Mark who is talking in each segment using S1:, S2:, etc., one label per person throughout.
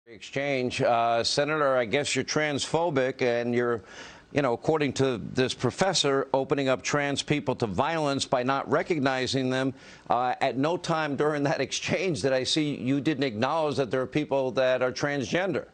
S1: Exchange. Senator, I guess you're transphobic and you're, according to this professor, opening up trans people to violence by not recognizing them. At no time during that exchange did I see you didn't acknowledge that there are people that are transgender.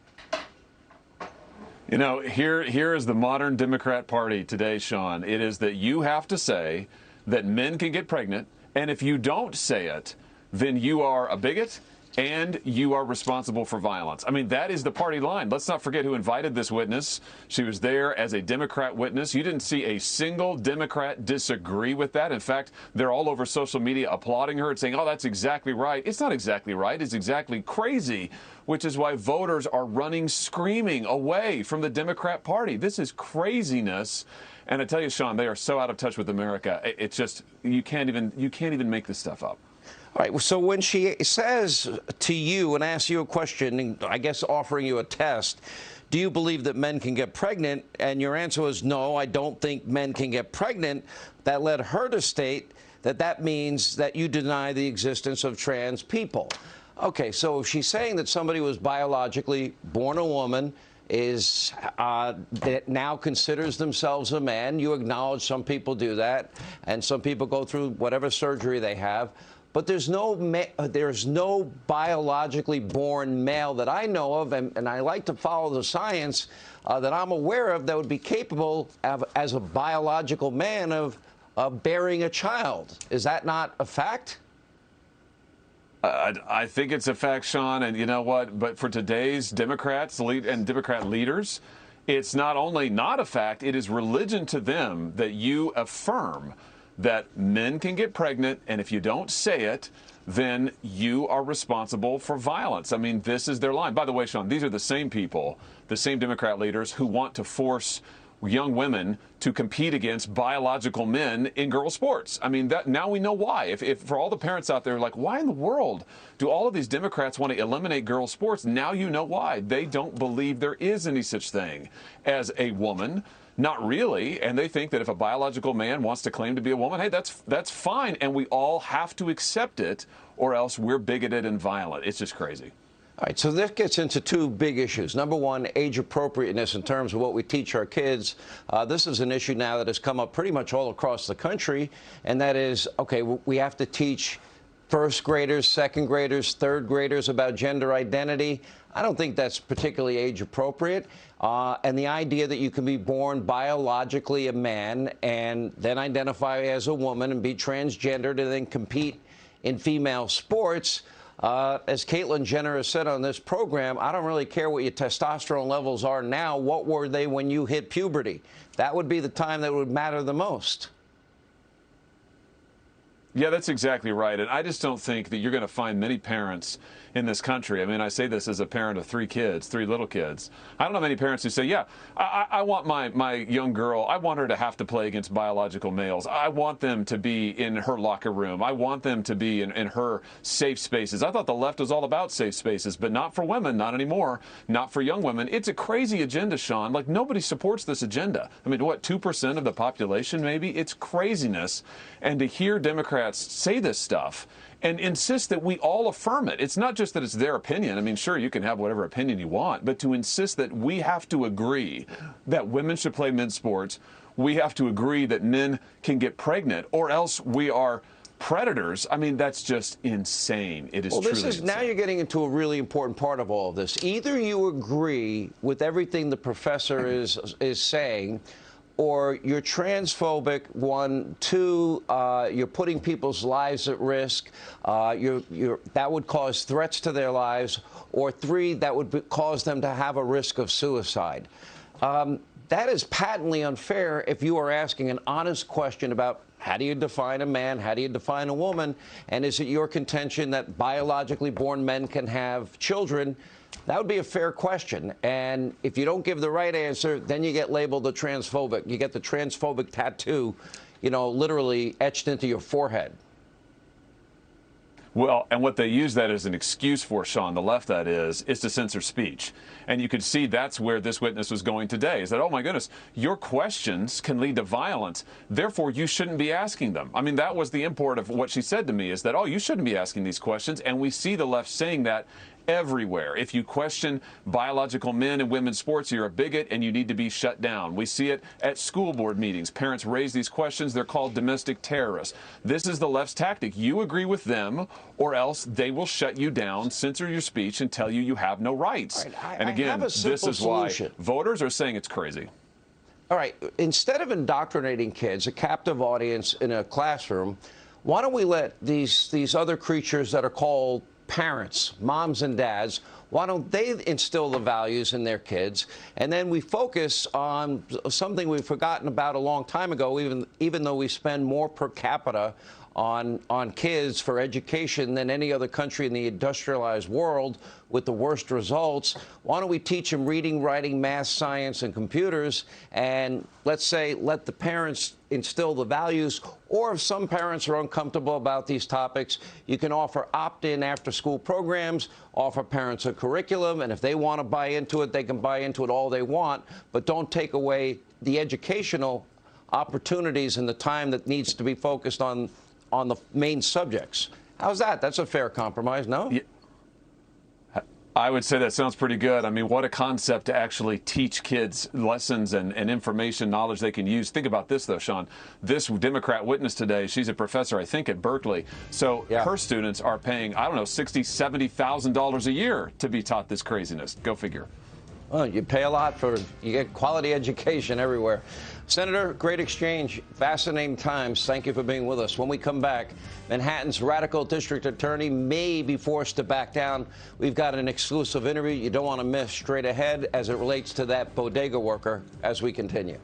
S2: Here is the modern Democrat Party today, Sean. It is that you have to say that men can get pregnant, and if you don't say it, then you are a bigot and you are responsible for violence. I mean, that is the party line. Let's not forget who invited this witness. She was there as a Democrat witness. You didn't see a single Democrat disagree with that. In fact, they're all over social media applauding her and saying, oh, that's exactly right. It's not exactly right. It's exactly crazy, which is why voters are running screaming away from the Democrat Party. This is craziness. And I tell you, Sean, they are so out of touch with America. It's just, you can't even make this stuff up.
S1: All right, so when she says to you and asks you a question, I guess offering you a test, do you believe that men can get pregnant? And your answer was, no, I don't think men can get pregnant. That led her to state that that means that you deny the existence of trans people. Okay, so if she's saying that somebody was biologically born a woman, that now considers themselves a man, you acknowledge some people do that, and some people go through whatever surgery they have. But there's no biologically born male that I know of, and I like to follow the science that I'm aware of that would be capable of, as a biological man, of bearing a child. Is that not a fact?
S2: I think it's a fact, Sean, and you know what? But for today's Democrats and Democrat leaders, it's not only not a fact, it is religion to them that you affirm that men can get pregnant, and if you don't say it, then you are responsible for violence. I mean, this is their line. By the way, Sean, these are the same people, the same Democrat leaders who want to force young women to compete against biological men in girls' sports. I mean, now we know why. If for all the parents out there, like, why in the world do all of these Democrats want to eliminate girls' sports? Now you know why. They don't believe there is any such thing as a woman. Not really, and they think that if a biological man wants to claim to be a woman, hey, that's fine, and we all have to accept it, or else we're bigoted and violent. It's just crazy.
S1: All right, so this gets into two big issues. Number one, age appropriateness in terms of what we teach our kids. This is an issue now that has come up pretty much all across the country, and that is, okay, we have to teach first graders, second graders, third graders about gender identity. I don't think that's particularly age appropriate. And the idea that you can be born biologically a man and then identify as a woman and be transgendered and then compete in female sports. As Caitlyn Jenner has said on this program, I don't really care what your testosterone levels are now. What were they when you hit puberty? That would be the time that would matter the most.
S2: Yeah, that's exactly right. And I just don't think that you're going to find many parents in this country. I mean, I say this as a parent of three little kids. I don't know many parents who say, yeah, I want my young girl, I want her to have to play against biological males. I want them to be in her locker room. I want them to be in her safe spaces. I thought the left was all about safe spaces, but not for women, not anymore, not for young women. It's a crazy agenda, Sean. Like, nobody supports this agenda. I mean, what, 2% of the population maybe? It's craziness. And to hear Democrats say this stuff and insist that we all affirm it. It's not just that it's their opinion. I mean, sure, you can have whatever opinion you want, but to insist that we have to agree that women should play men's sports, we have to agree that men can get pregnant, or else we are predators. I mean, that's just insane. It is truly insane.
S1: Now you're getting into a really important part of all of this. Either you agree with everything the professor is saying, or you're transphobic, one. Two, you're putting people's lives at risk. That would cause threats to their lives. Or three, that would cause them to have a risk of suicide. That is patently unfair if you are asking an honest question about how do you define a man, how do you define a woman, and is it your contention that biologically born men can have children? That would be a fair question. And if you don't give the right answer, then you get labeled a transphobic. You get the transphobic tattoo, literally etched into your forehead.
S2: Well, and what they use that as an excuse for, Sean, the left that is to censor speech. And you could see that's where this witness was going today, is that, oh, my goodness, your questions can lead to violence. Therefore, you shouldn't be asking them. I mean, that was the import of what she said to me, is that, oh, you shouldn't be asking these questions. And we see the left saying that everywhere. If you question biological men and women's sports, you're a bigot and you need to be shut down. We see it at school board meetings. Parents raise these questions. They're called domestic terrorists. This is the left's tactic. You agree with them, or else they will shut you down, censor your speech, and tell you you have no rights.
S1: Right,
S2: and again, this is
S1: solution.
S2: why voters are saying it's crazy.
S1: All right, instead of indoctrinating kids, a captive audience in a classroom, why don't we let these other creatures that are called parents, moms and dads, why don't they instill the values in their kids? And then we focus on something we've forgotten about a long time ago, even though we spend more per capita on kids for education than any other country in the industrialized world with the worst results. Why don't we teach them reading, writing, math, science, and computers, and let's say let the parents instill the values, or if some parents are uncomfortable about these topics, you can offer opt-in after-school programs, offer parents a curriculum, and if they want to buy into it, they can buy into it all they want, but don't take away the educational opportunities and the time that needs to be focused on the main subjects. How's that? That's a fair compromise, no?
S2: Yeah. I would say that sounds pretty good. I mean, what a concept to actually teach kids lessons and information, knowledge they can use. Think about this, though, Sean. This Democrat witness today, she's a professor, I think, at Berkeley. So her students are paying, I don't know, $60,000, $70,000 a year to be taught this craziness. Go figure.
S1: Well, you pay a lot you get quality education everywhere. Senator, great exchange. Fascinating times. Thank you for being with us. When we come back, Manhattan's radical district attorney may be forced to back down. We've got an exclusive interview you don't want to miss straight ahead as it relates to that bodega worker as we continue.